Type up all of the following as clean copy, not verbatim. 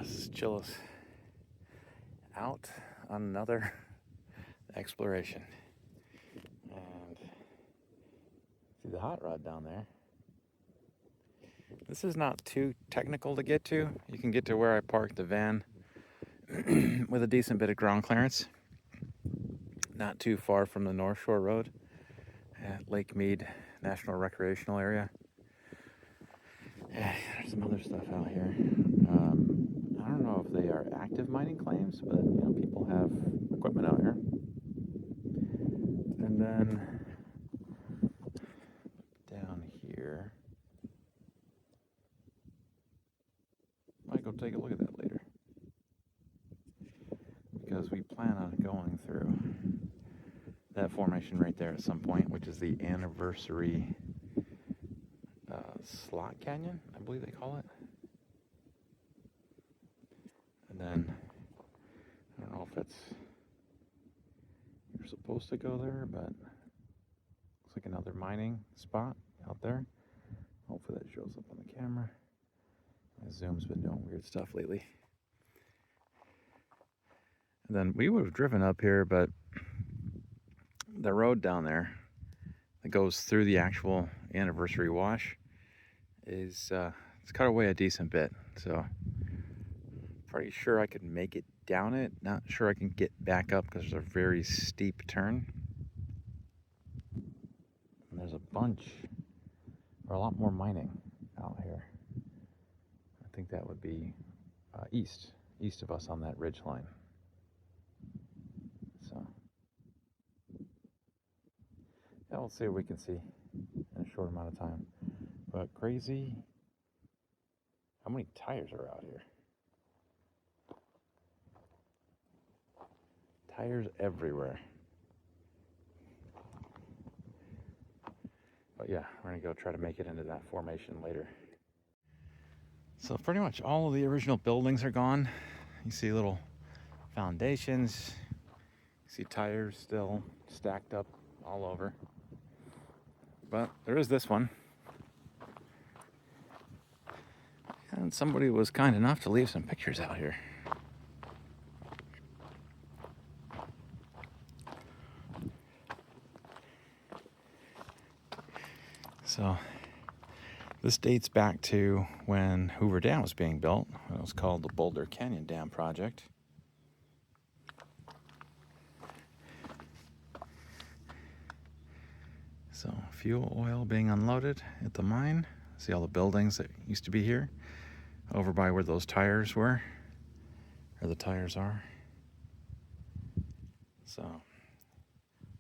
This is Chillis out on another exploration. And see the hot rod down there. This is not too technical to get to. You can get to where I parked the van with a decent bit of ground clearance. Not too far from the North Shore Road at Lake Mead National Recreational Area. There's some other stuff out here. I don't know if they are active mining claims, but you know, people have equipment out here. And then down here, might go take a look at that later, because we plan on going through that formation right there at some point, which is the anniversary slot canyon, I believe they call it. And then I don't know if you're supposed to go there, but looks like another mining spot out there. Hopefully that shows up on the camera. My Zoom's been doing weird stuff lately. And then we would have driven up here, but the road down there that goes through the actual anniversary wash is it's cut away a decent bit, so pretty sure I could make it down it. Not sure I can get back up because there's a very steep turn. And there's a bunch, or a lot more mining out here. I think that would be east of us on that ridge line. So yeah, we'll see what we can see in a short amount of time. But crazy how many tires are out here. Tires everywhere. But yeah, we're gonna go try to make it into that formation later. So pretty much all of the original buildings are gone. You see little foundations. You see tires still stacked up all over. But there is this one. And somebody was kind enough to leave some pictures out here. So this dates back to when Hoover Dam was being built. It was called the Boulder Canyon Dam Project. So fuel oil being unloaded at the mine. See all the buildings that used to be here over by where those tires were, or the tires are. So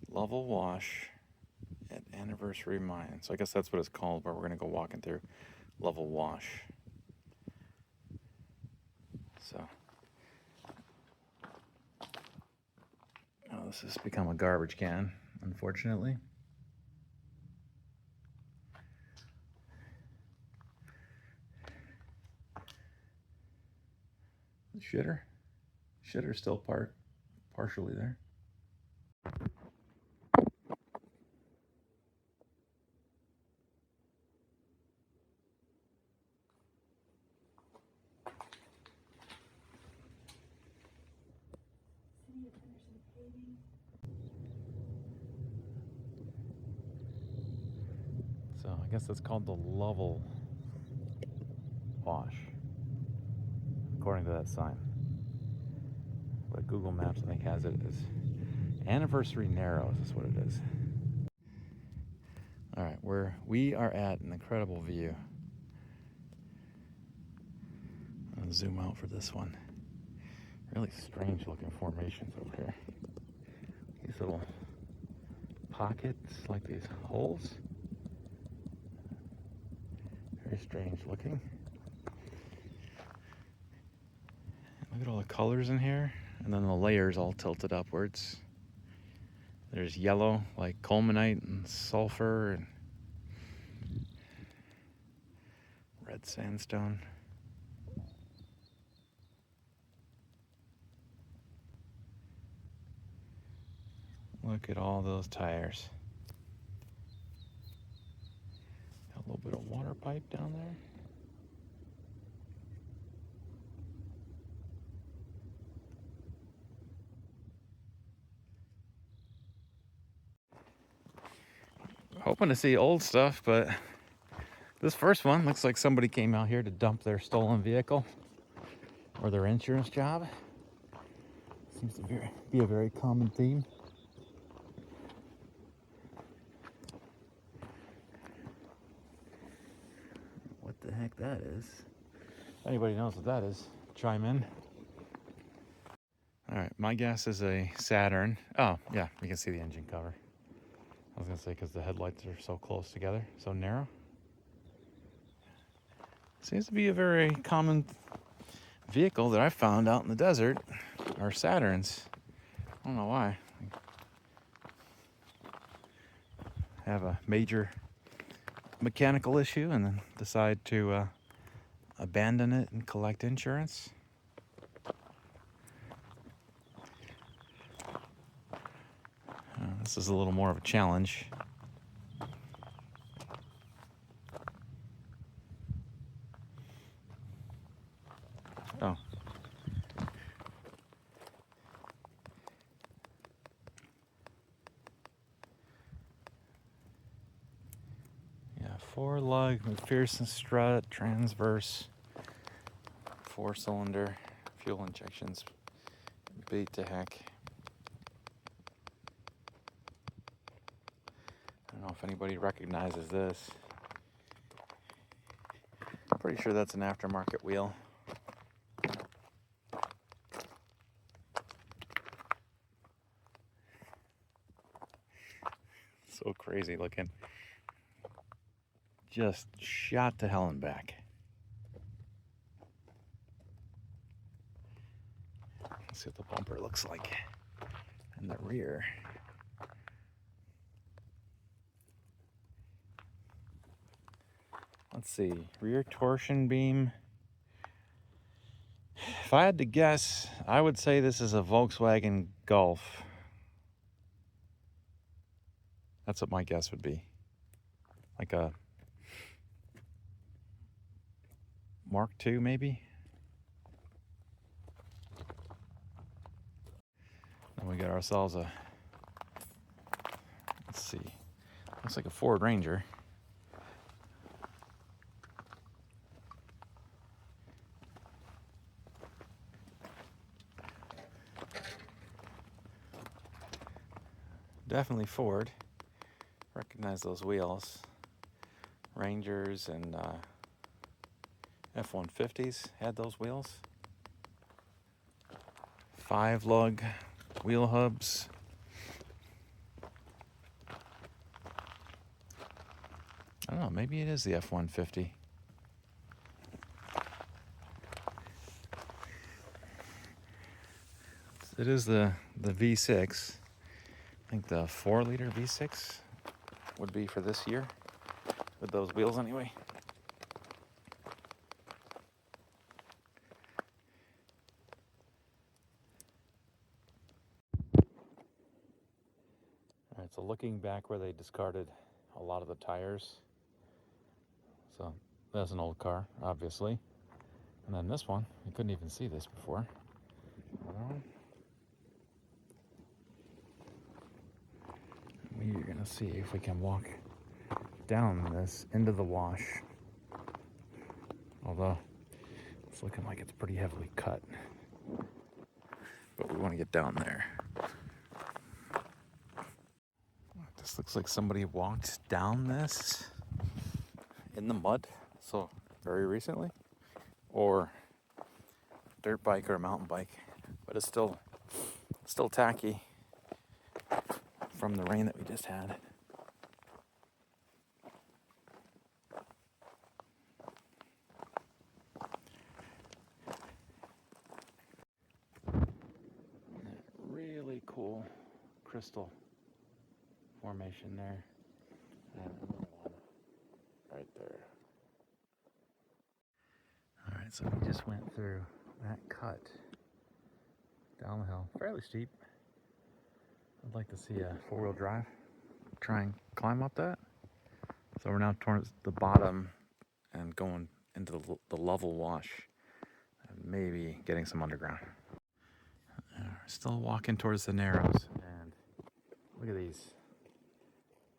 level wash at Anniversary Mine. So I guess that's what it's called, but we're gonna go walking through level wash. So this has become a garbage can, unfortunately. The shitter's still partially there. So I guess that's called the level wash, according to that sign. But Google Maps, I think, has it as Anniversary Narrows is what it is. All right, we are at an incredible view. I'm gonna zoom out for this one. Really strange looking formations over here. These little pockets, like these holes. Very strange looking. Look at all the colors in here, and then the layers all tilted upwards. There's yellow, like colemanite and sulfur, and red sandstone. Look at all those tires. Got a little bit of water pipe down there. Hoping to see old stuff, but this first one looks like somebody came out here to dump their stolen vehicle or their insurance job. Seems to be a very common theme. What the heck that is? If anybody knows what that is, chime in. All right, my guess is a Saturn. Oh, yeah, you can see the engine cover. I was gonna say because the headlights are so close together, so narrow. Seems to be a very common vehicle that I found out in the desert are Saturns. I don't know why. Have a major mechanical issue and then decide to abandon it and collect insurance. This is a little more of a challenge. Oh. Yeah, 4-lug McPherson strut, transverse, 4-cylinder, fuel injections, beat to heck. I don't know if anybody recognizes this. Pretty sure that's an aftermarket wheel. So crazy looking. Just shot to hell and back. Let's see what the bumper looks like in the rear. Let's see, rear torsion beam. If I had to guess, I would say this is a Volkswagen Golf. That's what my guess would be. Like a Mark II, maybe? Then we got ourselves a, let's see, looks like a Ford Ranger. Definitely Ford. Recognize those wheels. Rangers and F-150s had those wheels. 5-lug wheel hubs. I don't know, maybe it is the F-150. It is the V6. I think the 4-liter V6 would be for this year, with those wheels anyway. All right, so looking back where they discarded a lot of the tires. So that's an old car, obviously. And then this one, you couldn't even see this before. We're gonna see if we can walk down this into the wash. Although it's looking like it's pretty heavily cut. But we want to get down there. This looks like somebody walked down this in the mud, so very recently. Or dirt bike or mountain bike. But it's still tacky from the rain that we just had. Really cool crystal formation there. And another one right there. All right, so we just went through that cut down the hill, fairly steep. I'd like to see a 4-wheel drive try and climb up that. So we're now towards the bottom and going into the level wash and maybe getting some underground. Still walking towards the narrows, and look at these.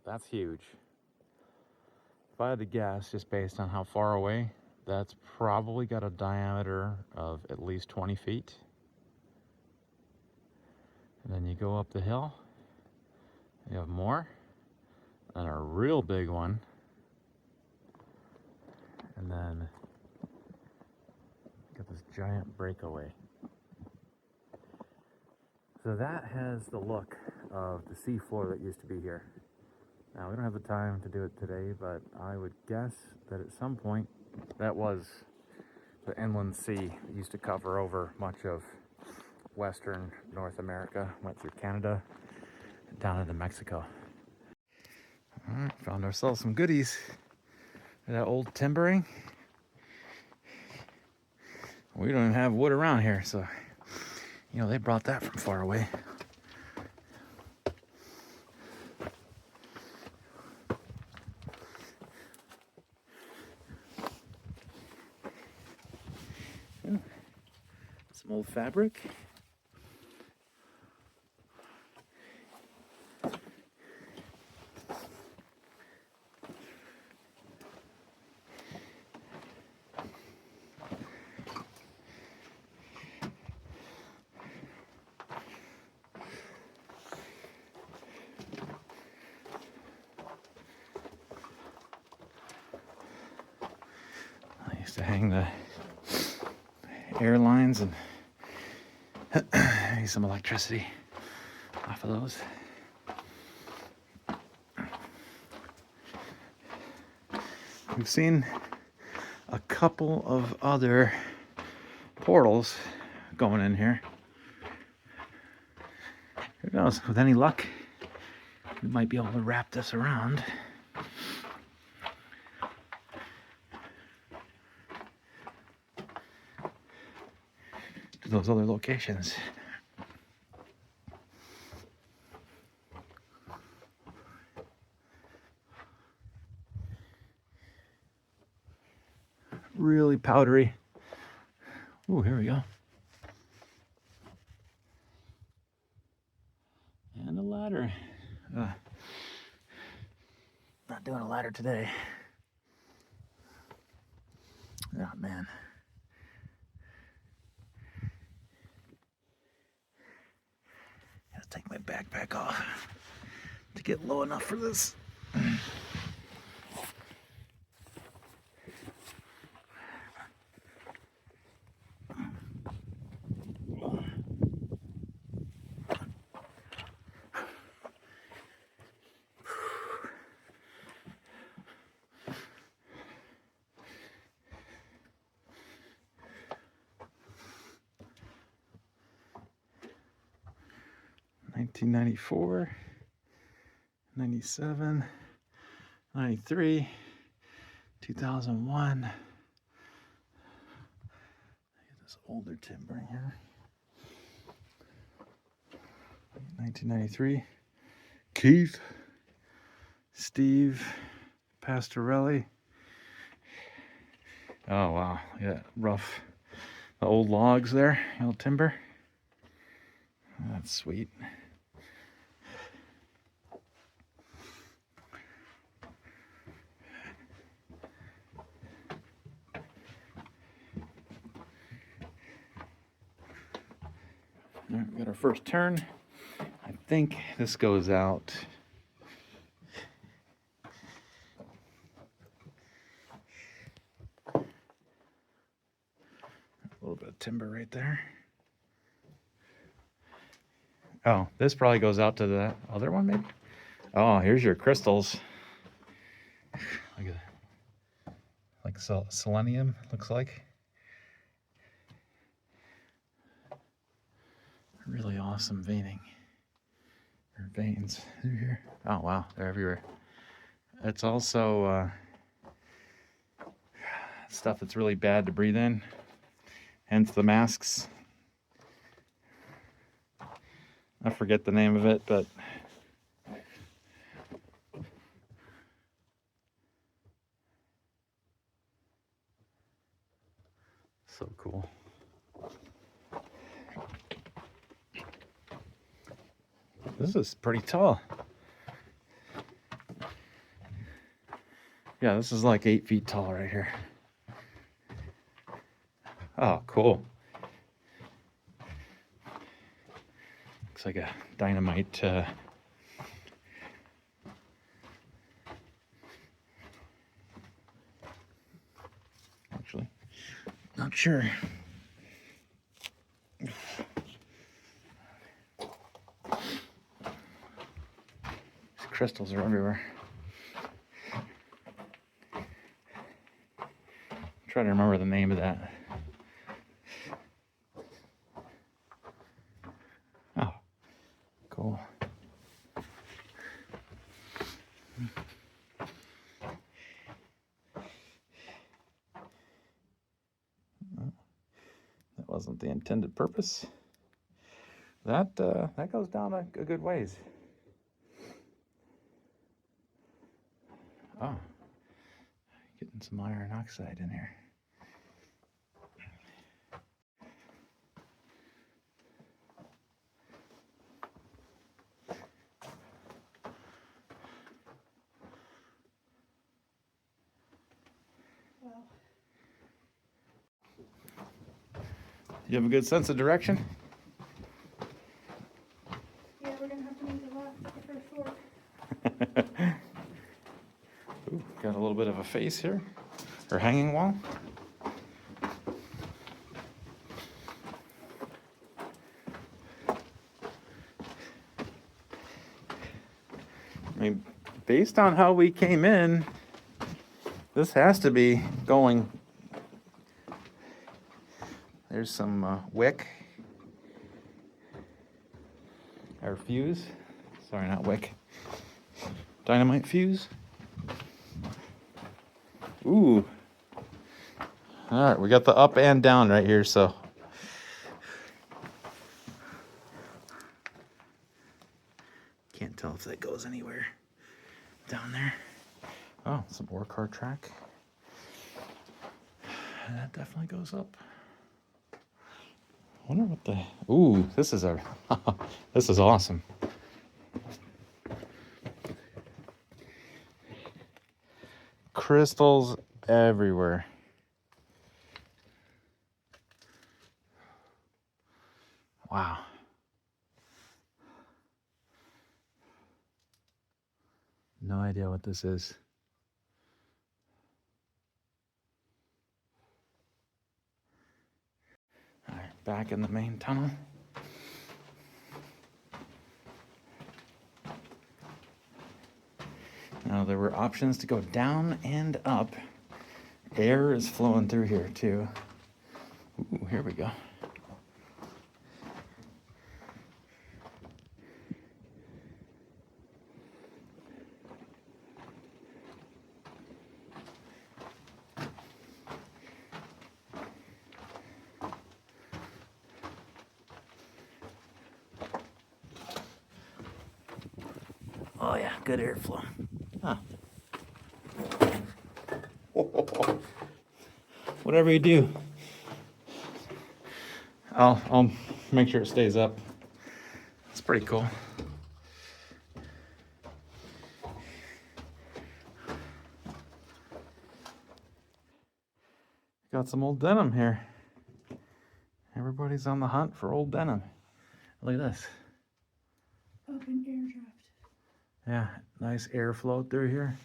That's huge. if I had to guess, just based on how far away, that's probably got a diameter of at least 20 feet. And then you go up the hill, you have more, and a real big one. And then got this giant breakaway. So that has the look of the seafloor that used to be here. Now, we don't have the time to do it today, but I would guess that at some point that was the inland sea that used to cover over much of western North America, went through Canada, and down into Mexico. All right, found ourselves some goodies. That old timbering. We don't even have wood around here, so, you know, they brought that from far away. Some old fabric. I used to hang the airlines and some electricity off of those. We've seen a couple of other portals going in here. Who knows, with any luck, we might be able to wrap this around. To those other locations. Really powdery. Ooh, here we go. And a ladder. Not doing a ladder today. Oh, man. Gotta take my backpack off to get low enough for this. 1994, 97, 93, 2001. This older timber here. 1993. Keith, Steve, Pastorelli. Oh wow, yeah, rough. The old logs there, old timber. That's sweet. All right, we got our first turn. I think this goes out. A little bit of timber right there. Oh, this probably goes out to the other one, maybe? Oh, here's your crystals. Look at that. Like selenium, looks like. Really awesome veining. Or veins through here. Oh, wow, they're everywhere. It's also stuff that's really bad to breathe in, hence the masks. I forget the name of it, but so cool. This is pretty tall. Yeah, this is like 8 feet tall right here. Oh, cool. Looks like a dynamite. Actually, not sure. These crystals are everywhere. Try to remember the name of that. Oh, cool. That wasn't the intended purpose. That goes down a good ways. Oh, getting some iron oxide in here. Wow. You have a good sense of direction? Yeah, we're gonna have to make a left at the first fork. Ooh, got a little bit of a face here, or hanging wall. I mean, based on how we came in, this has to be going. There's some wick, or fuse. Sorry, not wick. Dynamite fuse. Ooh. All right, we got the up and down right here, so. Can't tell if that goes anywhere down there. Oh, some ore car track. That definitely goes up. I wonder what the. Ooh, this is a. This is awesome. Crystals everywhere. Wow. No idea what this is. All right, back in the main tunnel. Now there were options to go down and up. Air is flowing through here too. Ooh, here we go. Oh yeah, good airflow. Huh. Whatever you do, I'll make sure it stays up. It's pretty cool. Got some old denim here. Everybody's on the hunt for old denim. Look at this. Open air draft. Yeah, nice airflow through here.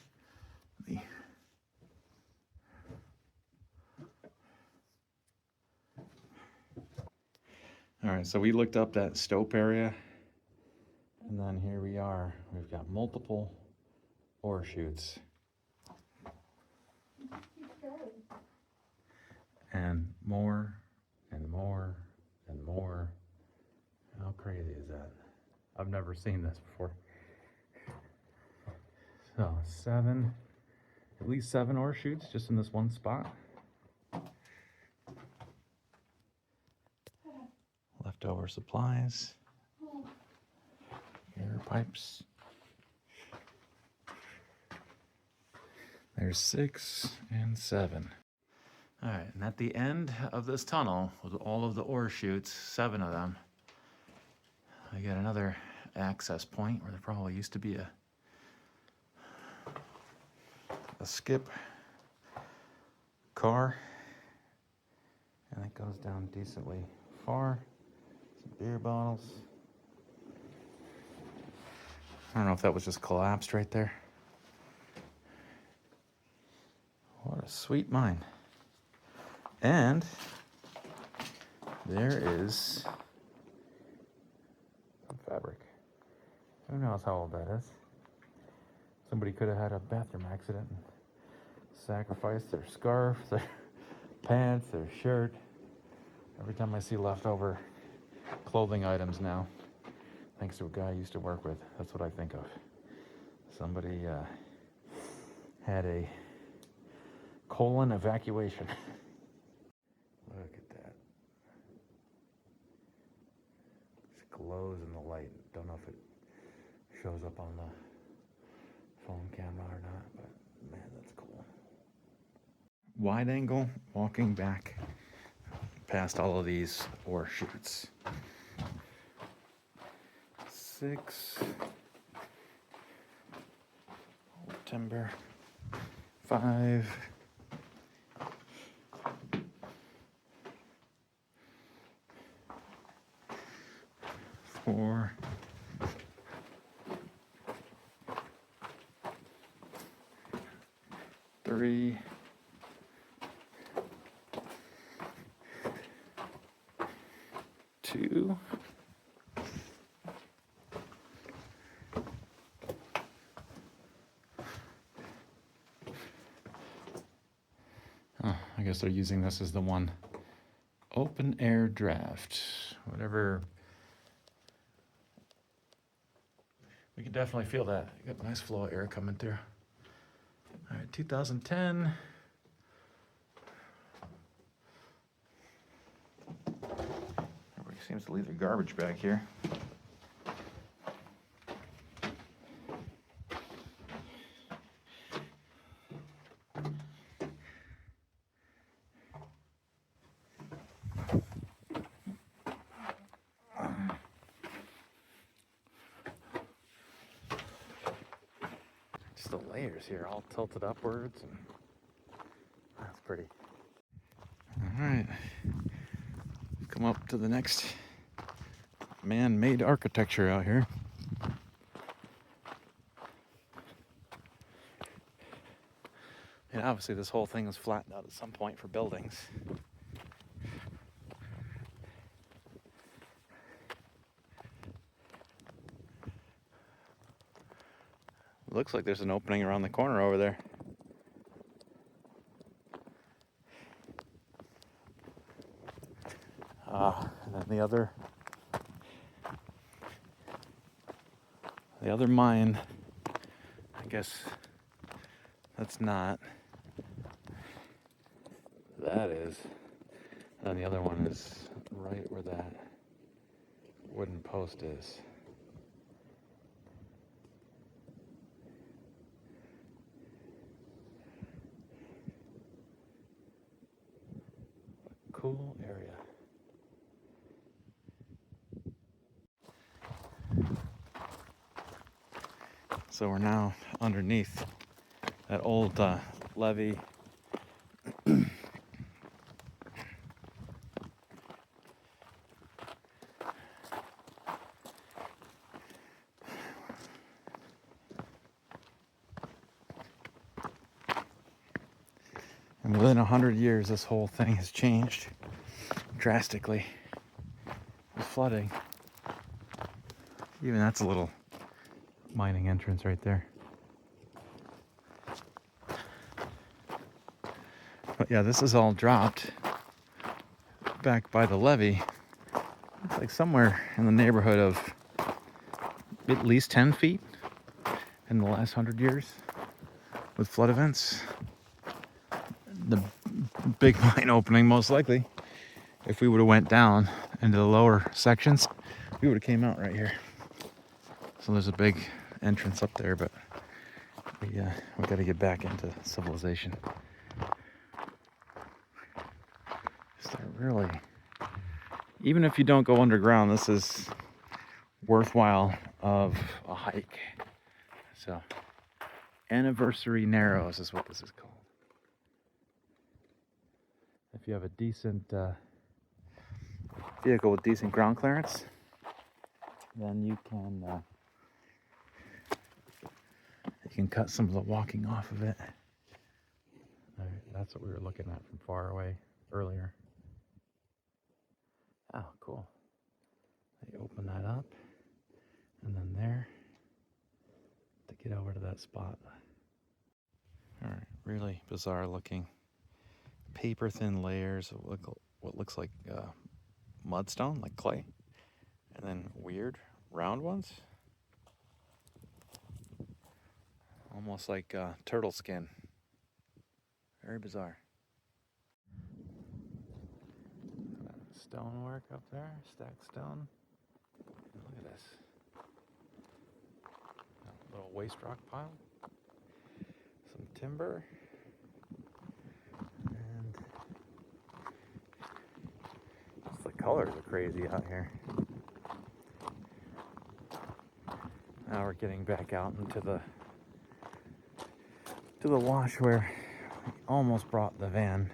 All right, so we looked up that stope area, and then here we are. We've got multiple ore chutes. Keep going. And more, and more, and more. How crazy is that? I've never seen this before. So at least seven ore chutes just in this one spot. Leftover supplies, air pipes. There's 6 and 7. All right, and at the end of this tunnel, with all of the ore chutes, 7 of them, I got another access point where there probably used to be a a skip car, and it goes down decently far. Some beer bottles. I don't know if that was just collapsed right there. What a sweet mine. And there is some fabric. Who knows how old that is? Somebody could have had a bathroom accident and sacrificed their scarf, their pants, their shirt. Every time I see leftover clothing items now, thanks to a guy I used to work with, that's what I think of. Somebody had a colon evacuation. Look at that. It glows in the light. Don't know if it shows up on the phone camera or not, but man, that's cool. Wide angle walking back past all of these ore chutes. 6 timber, 5 4 3 2 I guess they're using this as the one open air draft, whatever. We can definitely feel that. You got a nice flow of air coming through. All right, 2010. Everybody seems to leave their garbage back here. Just the layers here all tilted upwards, and that's pretty. All right, come up to the next man-made architecture out here. And obviously this whole thing was flattened out at some point for buildings. Looks like there's an opening around the corner over there. And then the other mine, I guess that's not. That is. And the other one is right where that wooden post is. Cool area. So we're now underneath that old levee. And within 100 years, this whole thing has changed drastically with flooding. Even that's a little mining entrance right there. But yeah, this is all dropped back by the levee. It's like somewhere in the neighborhood of at least 10 feet in the last 100 years with flood events. The big mine opening, most likely, if we would have went down into the lower sections, we would have came out right here. So there's a big entrance up there, but we got to get back into civilization. So really, even if you don't go underground, this is worthwhile of a hike. So Anniversary Narrows is what this is called. If you have a decent vehicle with decent ground clearance, then you can cut some of the walking off of it. That's what we were looking at from far away earlier. Oh, cool. They open that up, and then there to get over to that spot. All right, really bizarre looking paper thin layers of what looks like mudstone, like clay, and then weird round ones, almost like turtle skin. Very bizarre. Stonework up there, stacked stone. Look at this. A little waste rock pile. Some timber. And just the colors are crazy out here. Now we're getting back out into the wash where we almost brought the van.